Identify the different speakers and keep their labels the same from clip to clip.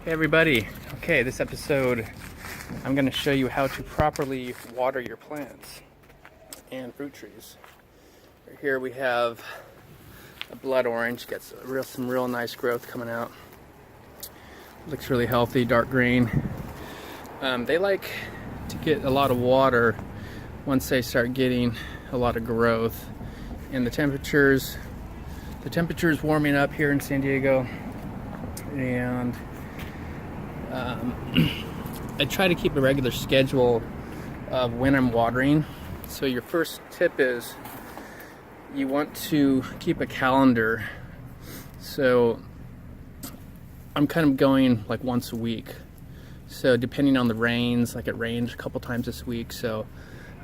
Speaker 1: Hey everybody. Okay, this episode I'm going to show you how to properly water your plants and fruit trees. Here we have a blood orange, gets some real nice growth coming out. Looks really healthy, dark green. They like to get a lot of water once they start getting a lot of growth. And the temperature's warming up here in San Diego, and I try to keep a regular schedule of when I'm watering. So your first tip is you want to keep a calendar. So I'm kind of going like once a week. So depending on the rains, like it rained a couple times this week, so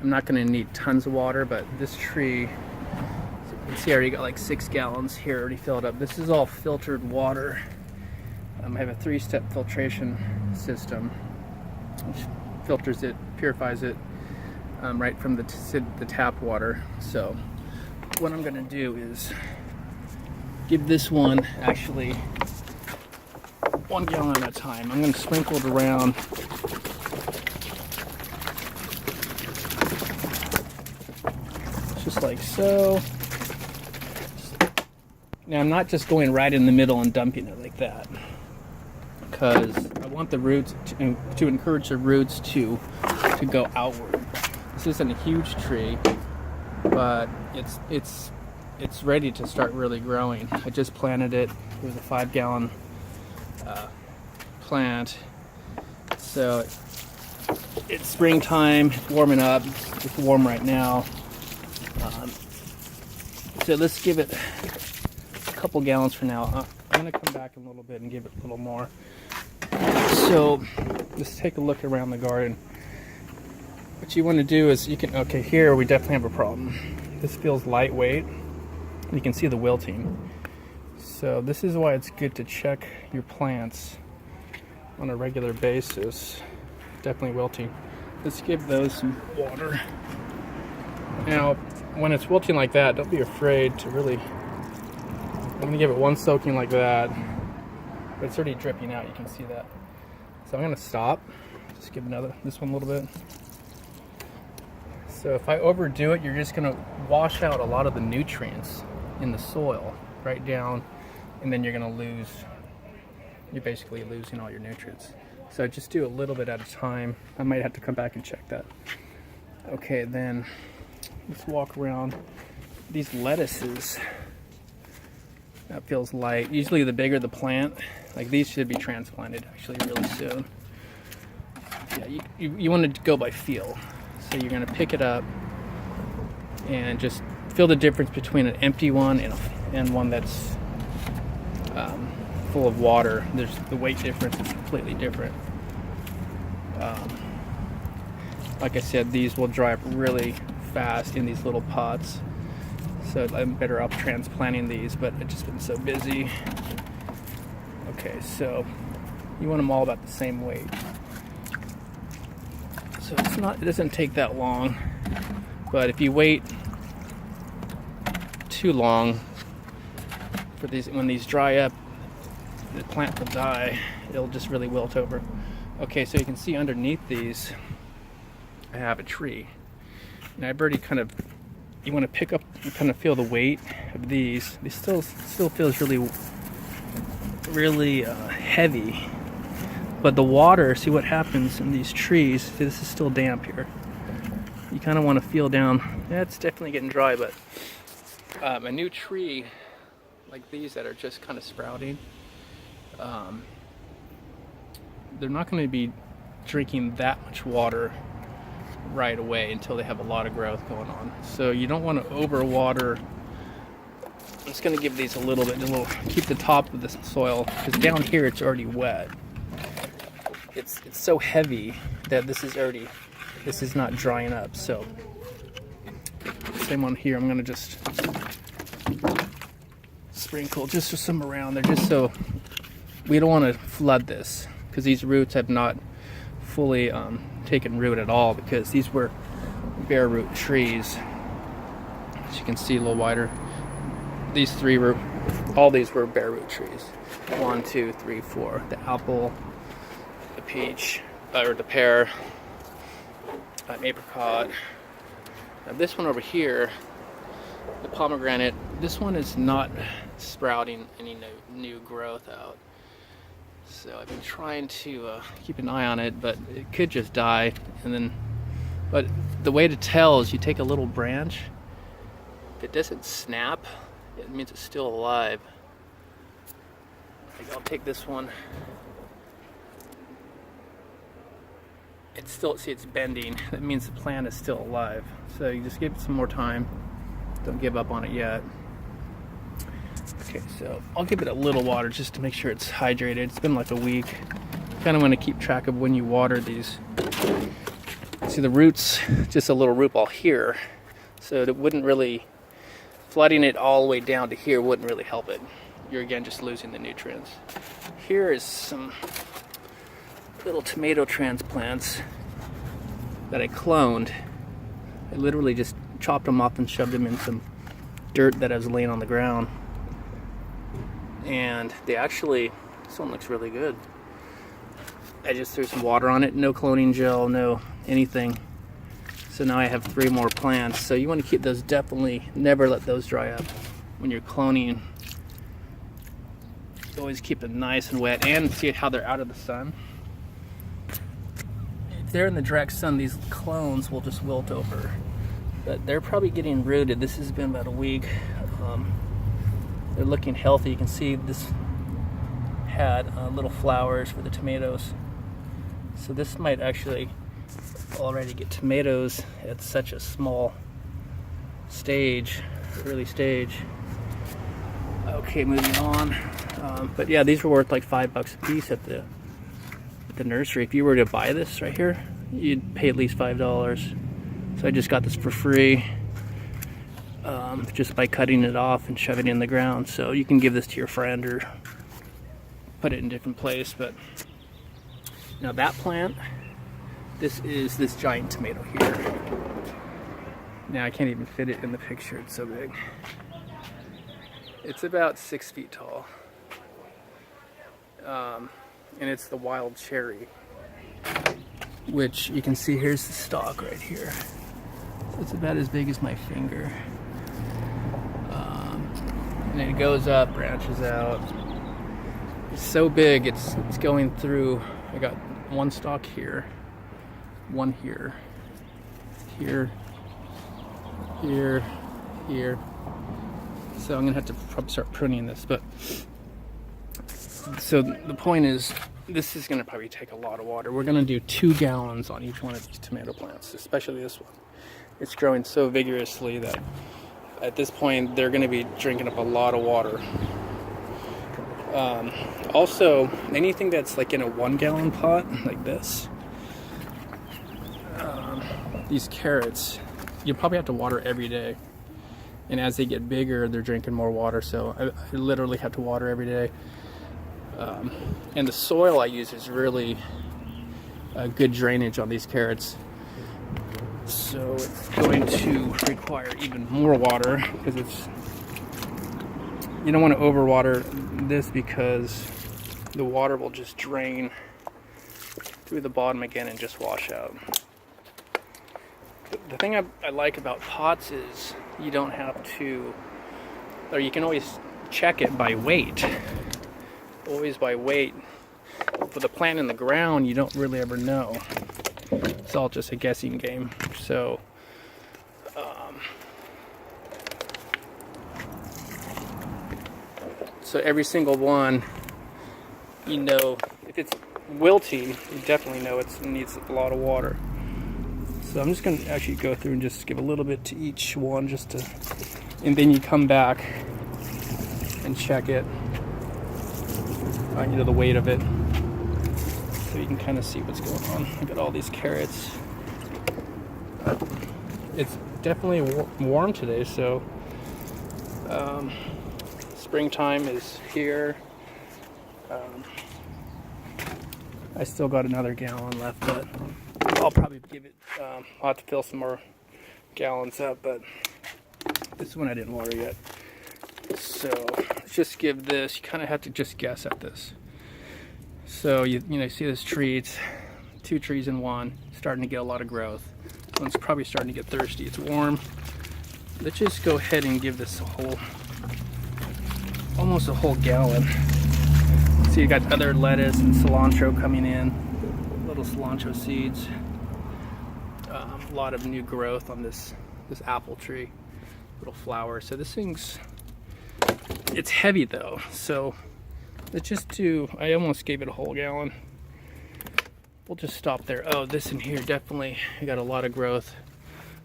Speaker 1: I'm not going to need tons of water, but this tree, you can see I already got like 6 gallons here already filled up. This is all filtered water. I have a 3-step filtration system which filters it, purifies it right from the tap water. So what I'm going to do is give this one actually 1 gallon at a time. I'm going to sprinkle it around. Just like so. Now I'm not just going right in the middle and dumping it like that, because I want the roots to encourage the roots to go outward. This isn't a huge tree, but it's ready to start really growing. I just planted it. It was a 5-gallon plant. So it's springtime, it's warming up. It's warm right now. So let's give it a couple gallons for now. I'm going to come back in a little bit and give it a little more. So let's take a look around the garden. What you want to do is okay, here we definitely have a problem. This feels lightweight. You can see the wilting. So this is why it's good to check your plants on a regular basis. Definitely wilting. Let's give those some water. Now, when it's wilting like that, don't be afraid to really, I'm going to give it one soaking like that, but it's already dripping out, you can see that. So I'm going to stop, just give this one a little bit. So if I overdo it, you're just going to wash out a lot of the nutrients in the soil right down, and then you're basically losing all your nutrients. So just do a little bit at a time. I might have to come back and check that. Okay, then let's walk around these lettuces. That feels light. Usually the bigger the plant, like these should be transplanted actually really soon. Yeah, you want to go by feel. So you're going to pick it up and just feel the difference between an empty one and one that's full of water. The weight difference is completely different. Like I said, these will dry up really fast in these little pots. So I'm better off transplanting these, but I've just been so busy. Okay, so you want them all about the same weight. So it doesn't take that long, but if you wait too long for these, when these dry up, the plant will die. It'll just really wilt over. Okay, so you can see underneath these, I have a tree. And I've already you want to pick up and kind of feel the weight of these. They still feels really, really heavy. But the water, see what happens in these trees. See, this is still damp here. You kind of want to feel down. Yeah, it's definitely getting dry, but a new tree like these that are just kind of sprouting, they're not going to be drinking that much water right away until they have a lot of growth going on. So you don't want to overwater. I'm just going to give these a little bit, keep the top of the soil, because down here it's already wet. It's so heavy that this is not drying up. So same one here. I'm going to just sprinkle just some around there, just so we don't want to flood this, because these roots have not fully taken root at all, because these were bare root trees. As you can see, a little wider. These 3 were All these were bare root trees. 1, 2, 3, 4. The apple, the peach, or the pear, an apricot. Now this one over here, the pomegranate, this one is not sprouting any new growth out. So I've been trying to keep an eye on it, but it could just die. But the way to tell is you take a little branch. If it doesn't snap, it means it's still alive. Like I'll take this one. It's still, see, it's bending. That means the plant is still alive. So you just give it some more time. Don't give up on it yet. Okay, so I'll give it a little water just to make sure it's hydrated. It's been like a week. Kind of want to keep track of when you water these. See the roots, just a little root ball here. So it wouldn't really, flooding it all the way down to here wouldn't really help it. You're again just losing the nutrients. Here is some little tomato transplants that I cloned. I literally just chopped them up and shoved them in some dirt that I was laying on the ground. And they actually, this one looks really good. I just threw some water on it, no cloning gel, no anything. So now I have 3 more plants. So you want to keep those, definitely never let those dry up when you're cloning. Always keep it nice and wet, and see how they're out of the sun. If they're in the direct sun, these clones will just wilt over. But they're probably getting rooted. This has been about a week. They're looking healthy. You can see this had little flowers for the tomatoes. So this might actually already get tomatoes at such a small stage, early stage. Okay, moving on. But yeah, these were worth like $5 a piece at the nursery. If you were to buy this right here, you'd pay at least $5. So I just got this for free, just by cutting it off and shoving it in the ground. So you can give this to your friend or put it in a different place. But now that plant, this is this giant tomato here. Now I can't even fit it in the picture, it's so big. It's about 6 feet tall. And it's the wild cherry, which you can see here's the stalk right here. So it's about as big as my finger. And it goes up, branches out. It's so big, it's going through. I got one stalk here, one here, here, here, here. So I'm gonna have to probably start pruning this, but so the point is, this is gonna probably take a lot of water. We're gonna do 2 gallons on each one of these tomato plants, especially this one. It's growing so vigorously that at this point they're gonna be drinking up a lot of water. Also, anything that's like in a 1 gallon pot, like this, these carrots, you probably have to water every day. And as they get bigger, they're drinking more water, so I literally have to water every day. And the soil I use is really good drainage on these carrots. So it's going to require even more water, because you don't want to overwater this, because the water will just drain through the bottom again and just wash out. The thing I like about pots is you don't have to, or you can always check it by weight. Always by weight. For the plant in the ground, you don't really ever know. It's all just a guessing game. So, so every single one, you know, if it's wilting, you definitely know it needs a lot of water. So I'm just going to actually go through and just give a little bit to each one, just to, and then you come back and check it, you know, the weight of it, so you can kind of see what's going on. Look at all these carrots. It's definitely warm today, so springtime is here. I still got another gallon left, but I'll probably give it, I'll have to fill some more gallons up, but this one I didn't water yet. So let's just give this, you kind of have to just guess at this. So you see this tree, it's 2 trees in one, starting to get a lot of growth. One's probably starting to get thirsty, it's warm. Let's just go ahead and give this a whole, almost a whole gallon. So you got other lettuce and cilantro coming in, little cilantro seeds. A lot of new growth on this apple tree, little flowers. So this thing's, it's heavy though. So let's just do, I almost gave it a whole gallon. We'll just stop there. Oh, this in here definitely, I got a lot of growth.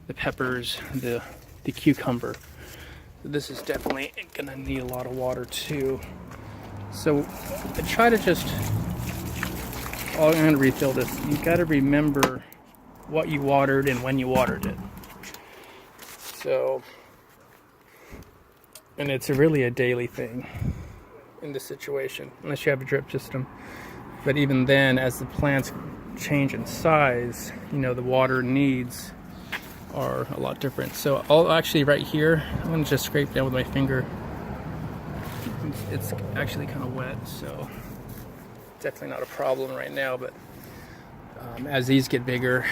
Speaker 1: The peppers, the cucumber. This is definitely gonna need a lot of water too. So I try to just, oh, I'm gonna refill this. You gotta remember what you watered and when you watered it. So, and it's really a daily thing in this situation, unless you have a drip system. But even then, as the plants change in size, the water needs are a lot different. So I'll actually, right here, I'm gonna just scrape down with my finger. It's actually kind of wet, so definitely not a problem right now, but as these get bigger,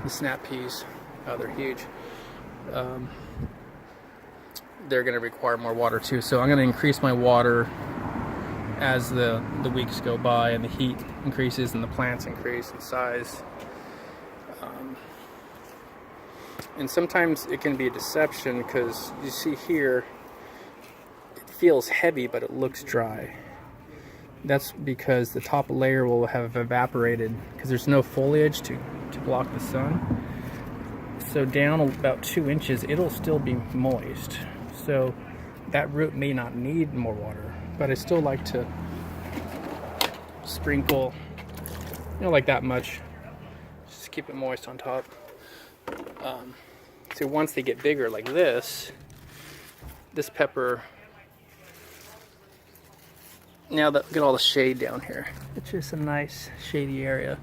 Speaker 1: the snap peas, oh, they're huge, they're going to require more water too. So I'm going to increase my water as the weeks go by and the heat increases and the plants increase in size. And sometimes it can be a deception, because you see here, it feels heavy but it looks dry. That's because the top layer will have evaporated, because there's no foliage to block the sun. So down about 2 inches, it'll still be moist. So that root may not need more water, but I still like to sprinkle, like that much. Just keep it moist on top. So once they get bigger like this pepper, now that, look at all the shade down here. It's just a nice shady area.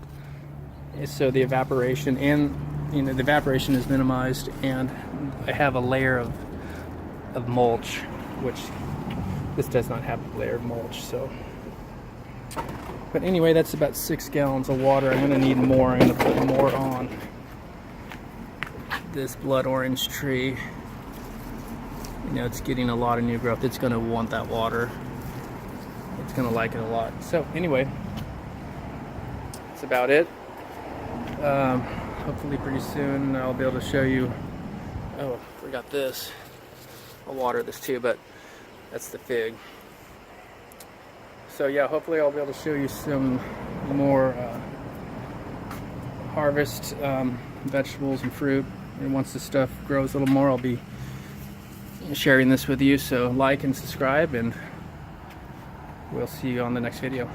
Speaker 1: And so the evaporation the evaporation is minimized, and I have a layer of mulch, which this does not have a layer of mulch. So, but anyway, that's about 6 gallons of water. I'm gonna need more. I'm gonna put more on this blood orange tree. It's getting a lot of new growth. It's gonna want that water. It's gonna like it a lot. So anyway, that's about it. Hopefully pretty soon I'll be able to show you. Oh, forgot this. I'll water this too, but that's the fig. So yeah, hopefully I'll be able to show you some more harvest vegetables and fruit. And once this stuff grows a little more, I'll be sharing this with you. So like and subscribe, and we'll see you on the next video.